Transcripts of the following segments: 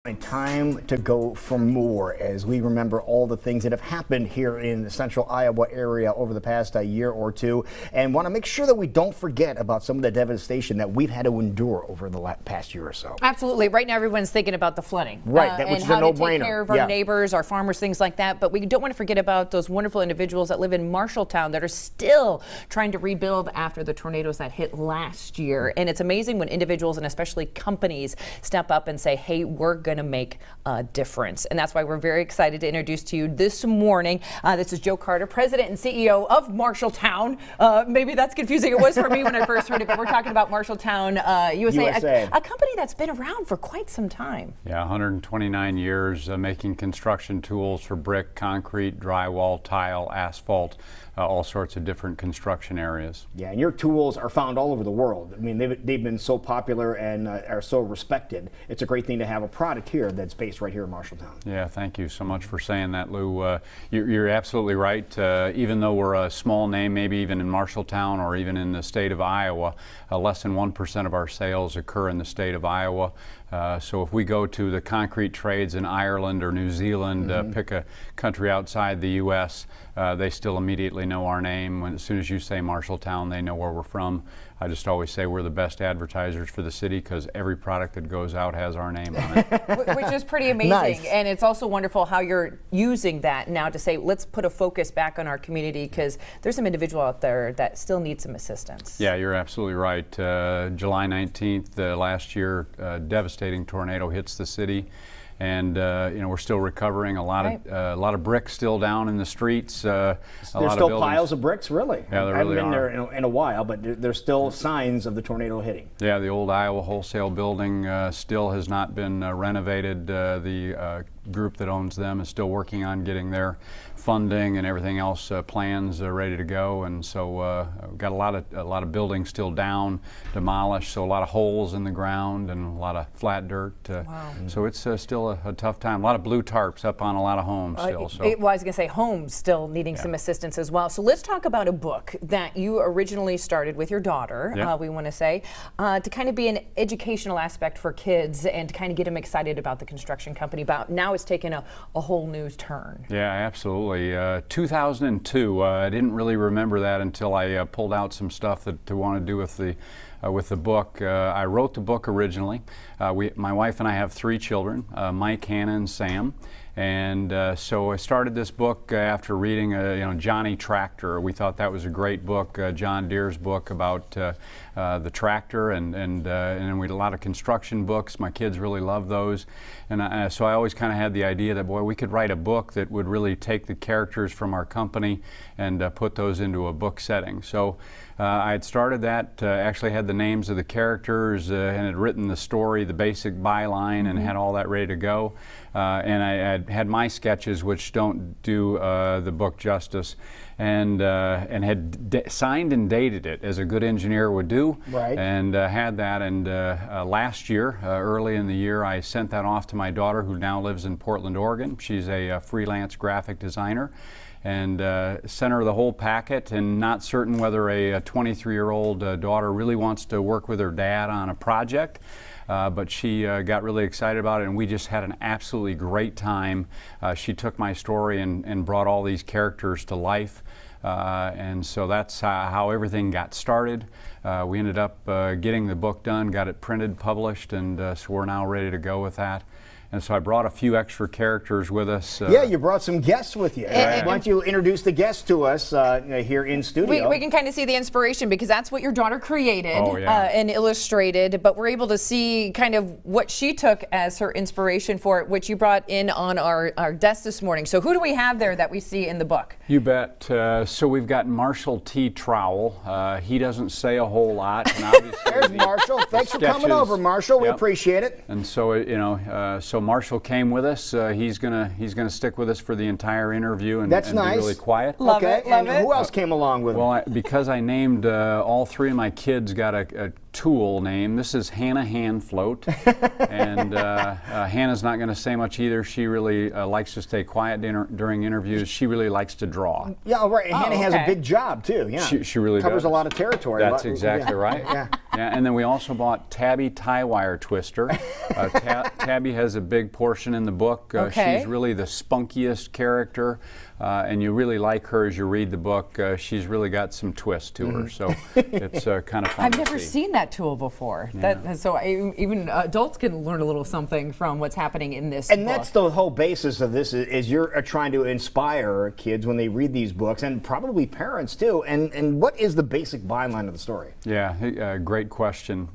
And time to go for more as we remember all the things that have happened here in the central Iowa area over the past year or two, and want to make sure that we don't forget about some of the devastation that we've had to endure over the past year or so. Absolutely. Right now everyone's thinking about the flooding. Right, which and is a how no-brainer. to take care of our neighbors, our farmers, things like that. But we don't want to forget about those wonderful individuals that live in Marshalltown that are still trying to rebuild after the tornadoes that hit last year. And it's amazing when individuals and especially companies step up and say, hey, we're going to make a difference. And that's why we're very excited to introduce to you this morning. This is Joe Carter, President and CEO of Marshalltown. Maybe that's confusing. It was for me when I first heard it, but we're talking about Marshalltown USA. A company that's been around for quite some time. Yeah, 129 years making construction tools for brick, concrete, drywall, tile, asphalt, all sorts of different construction areas. Yeah, and your tools are found all over the world. I mean, they've been so popular and are so respected. It's a great thing to have a product here that's based right here in Marshalltown. Yeah, thank you so much for saying that, Lou. You're absolutely right. Even though we're a small name, maybe even in Marshalltown or even in the state of Iowa, less than 1% of our sales occur in the state of Iowa. So if we go to the concrete trades in Ireland or New Zealand, pick a country outside the U.S., they still immediately know our name. As soon as you say Marshalltown, they know where we're from. I just always say we're the best advertisers for the city because every product that goes out has our name on it. Which is pretty amazing. Nice. And it's also wonderful how you're using that now to say, let's put a focus back on our community because there's some individual out there that still need some assistance. Yeah, you're absolutely right. July 19th last year, devastating tornado hits the city. And we're still recovering. A lot of bricks still down in the streets. There's still piles of bricks, really. Yeah, there really I haven't been are. there in a while, but there's still signs of the tornado hitting. Yeah, the old Iowa wholesale building still has not been renovated. The group that owns them is still working on getting their funding and everything else plans ready to go, and so we've got a lot of buildings still down, demolished, so a lot of holes in the ground and a lot of flat dirt. Wow. So it's still a tough time. A lot of blue tarps up on a lot of homes still. Well, I was going to say homes still needing some assistance as well. So let's talk about a book that you originally started with your daughter, we want to say, to kind of be an educational aspect for kids and to kind of get them excited about the construction company. But now it's taken a whole new turn. Yeah, absolutely. 2002. I didn't really remember that until I pulled out some stuff to want to do with the book. I wrote the book originally. My wife and I have 3 children, Mike, Hannah, and Sam. And so I started this book after reading Johnny Tractor. We thought that was a great book, John Deere's book about the tractor, and then we had a lot of construction books. My kids really love those, and so I always kind of had the idea that, boy, we could write a book that would really take the characters from our company and put those into a book setting. So I had started that, actually had the names of the characters and had written the story, the basic byline, and had all that ready to go. And I had my sketches, which don't do the book justice, and had signed and dated it as a good engineer would do. Right. And had that. And last year, early in the year, I sent that off to my daughter, who now lives in Portland, Oregon. She's a freelance graphic designer. And sent her the whole packet, and not certain whether a 23-year-old daughter really wants to work with her dad on a project. But she got really excited about it, and we just had an absolutely great time. She took my story and brought all these characters to life. And so that's how everything got started. We ended up getting the book done, got it printed, published, and so we're now ready to go with that. And so I brought a few extra characters with us. Yeah, you brought some guests with you. Why don't you introduce the guests to us here in studio? We can kind of see the inspiration because that's what your daughter created and illustrated, but we're able to see kind of what she took as her inspiration for it, which you brought in on our desk this morning. So who do we have there that we see in the book? You bet. So we've got Marshall T. Trowel. He doesn't say a whole lot. And obviously there's Marshall. Thanks for coming over, Marshall. We appreciate it. And so, so Marshall came with us. He's gonna stick with us for the entire interview and, That's nice. Be really quiet. Love it. And who else came along with him? Well, because I named all 3 of my kids got a tool name. This is Hannah Hand Float, and Hannah's not going to say much either. She really likes to stay quiet during interviews. She really likes to draw. Yeah, right. And Hannah has a big job too. Yeah, she really covers does. a lot of territory. That's exactly right. Yeah. Yeah, and then we also bought Tabby Tie Wire Twister. Tabby has a big portion in the book. She's really the spunkiest character, and you really like her as you read the book. She's really got some twist to her, so it's kind of fun. I've never seen that tool before. Yeah. Even adults can learn a little something from what's happening in this And book. that's the whole basis of this is you're trying to inspire kids when they read these books, and probably parents too. And what is the basic byline of the story? Yeah, great question.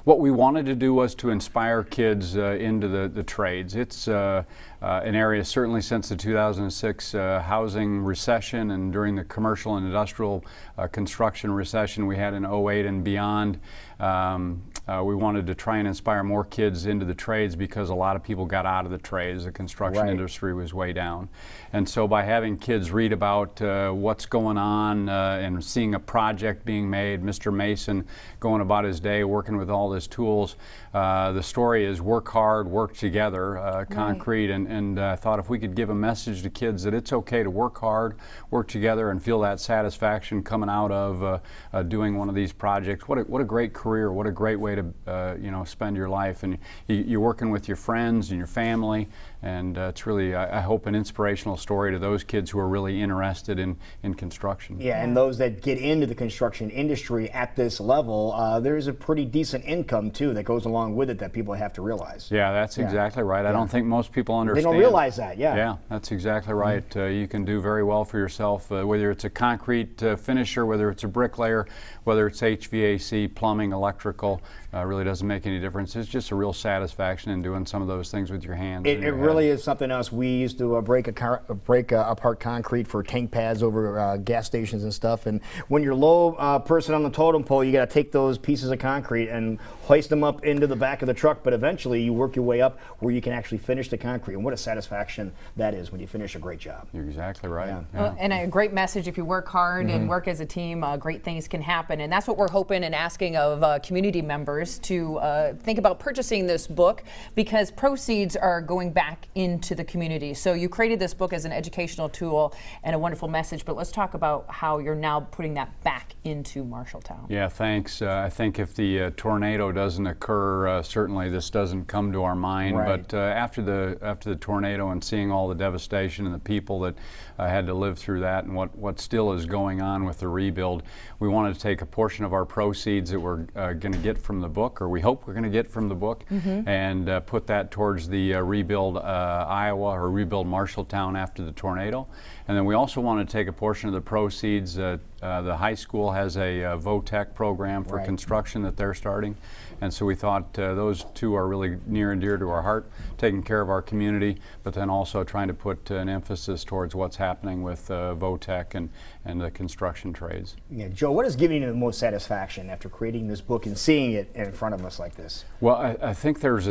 What we wanted to do was to inspire kids into the trades. It's an area, certainly since the 2006 housing recession and during the commercial and industrial construction recession we had in 08 and beyond. We wanted to try and inspire more kids into the trades because a lot of people got out of the trades. The construction industry was way down. And so by having kids read about what's going on and seeing a project being made, Mr. Mason going about his day working with all his tools, the story is work hard, work together, concrete. And I thought if we could give a message to kids that it's okay to work hard, work together, and feel that satisfaction coming out of doing one of these projects. What a great career, what a great way to spend your life, and you're working with your friends and your family, and it's really, I hope, an inspirational story to those kids who are really interested in construction. Yeah, and those that get into the construction industry at this level, there's a pretty decent income too that goes along with it that people have to realize. Yeah, that's exactly right. I don't think most people understand. They don't realize that. Yeah, that's exactly right. You can do very well for yourself, whether it's a concrete finisher, whether it's a bricklayer, whether it's HVAC, plumbing, electrical. Really doesn't make any difference. It's just a real satisfaction in doing some of those things with your hands. It really is something else. We used to break apart concrete for tank pads over gas stations and stuff. And when you're low person on the totem pole, you got to take those pieces of concrete and hoist them up into the back of the truck. But eventually, you work your way up where you can actually finish the concrete. And what a satisfaction that is when you finish a great job. You're exactly right. Yeah. Well, and a great message: if you work hard and work as a team, great things can happen. And that's what we're hoping and asking of community members to think about purchasing this book, because proceeds are going back into the community. So you created this book as an educational tool and a wonderful message, but let's talk about how you're now putting that back into Marshalltown. Yeah, thanks. I think if the tornado doesn't occur, certainly this doesn't come to our mind. Right. But after the tornado and seeing all the devastation and the people that had to live through that, and what still is going on with the rebuild, we wanted to take a portion of our proceeds that we're going to get from the book, or we hope we're going to get from the book, and put that towards the Rebuild Iowa or Rebuild Marshalltown after the tornado. And then we also want to take a portion of the proceeds. The high school has a VOTEC program for construction that they're starting. And so we thought those two are really near and dear to our heart, taking care of our community, but then also trying to put an emphasis towards what's happening with VOTEC and the construction trades. Yeah, Joe, what is giving you the most satisfaction after creating this book and seeing it in front of us like this? Well, I think there's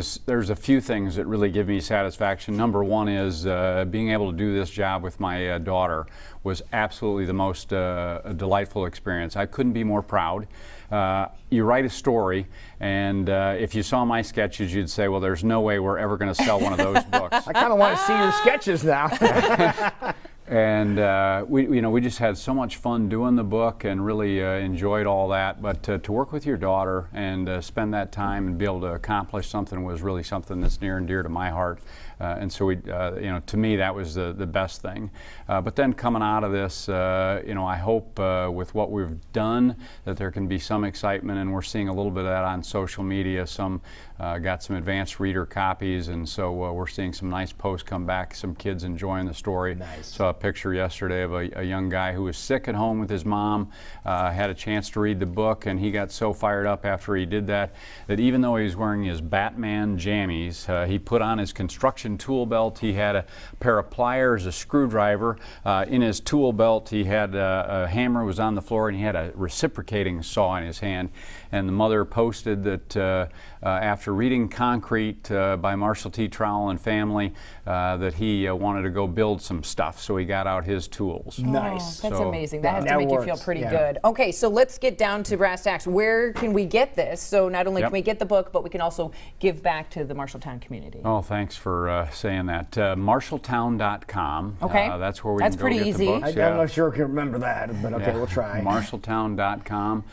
a few things that really give me satisfaction. Number one is being able to do this job with my daughter was absolutely the most delightful experience. I couldn't be more proud. You write a story, and if you saw my sketches, you'd say, well, there's no way we're ever going to sell one of those books. I kind of want to see your sketches now. And we just had so much fun doing the book and really enjoyed all that. But to work with your daughter and spend that time and be able to accomplish something was really something that's near and dear to my heart. And so to me, that was the best thing. But then coming out of this, I hope with what we've done that there can be some excitement, and we're seeing a little bit of that on social media. Some got some advanced reader copies, and so we're seeing some nice posts come back, some kids enjoying the story. Nice. Saw a picture yesterday of a young guy who was sick at home with his mom, had a chance to read the book, and he got so fired up after he did that even though he was wearing his Batman jammies, he put on his construction tool belt. He had a pair of pliers, a screwdriver. In his tool belt, he had a hammer was on the floor, and he had a reciprocating saw in his hand. And the mother posted that after reading Concrete by Marshall T. Trowel and family, that he wanted to go build some stuff, so he got out his tools. Nice. That's So, amazing. That has to that make you feel works, pretty yeah. good. Okay, so let's get down to brass tacks. Where can we get this? So not only Yep. can we get the book, but we can also give back to the Marshalltown community. Oh, thanks for saying that. Marshalltown.com. Okay. That's where we That's can go pretty get easy. the books. I'm not sure I can remember that, but okay, Yeah. we'll try. Marshalltown.com.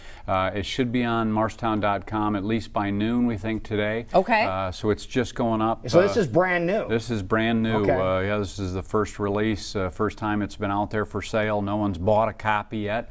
It should be on Marshalltown.com at least by noon, we think, today. Okay. So it's just going up. So this is brand new. This is brand new. Okay. Yeah, this is the first release, first time it's been out there for sale. No one's bought a copy yet.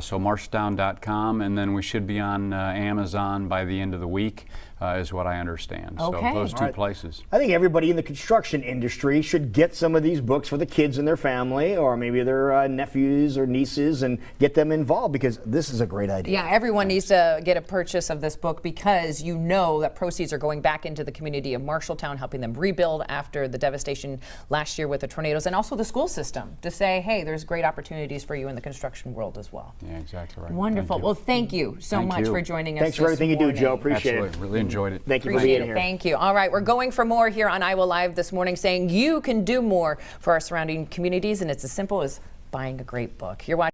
So Marshalltown.com, and then we should be on Amazon by the end of the week, is what I understand. Okay. So those two All right. places. I think everybody in the construction industry should get some of these books for the kids in their family, or maybe their nephews or nieces, and get them involved, because this is a great idea. Yeah, everyone needs to get a purchase of this book, because you know that proceeds are going back into the community of Marshalltown, helping them rebuild after the devastation last year with the tornadoes, and also the school system to say, hey, there's great opportunities for you in the construction world as well. Yeah, exactly right. Wonderful. Thank you. well, thank you so Thank much you. for joining us. Thanks for this everything you do, morning. Joe. Appreciate Absolutely. it. Really enjoyed it. Thank you for Appreciate being it. here. Thank you. All right, we're going for more here on Iowa Live this morning, saying you can do more for our surrounding communities, and it's as simple as buying a great book. You're watching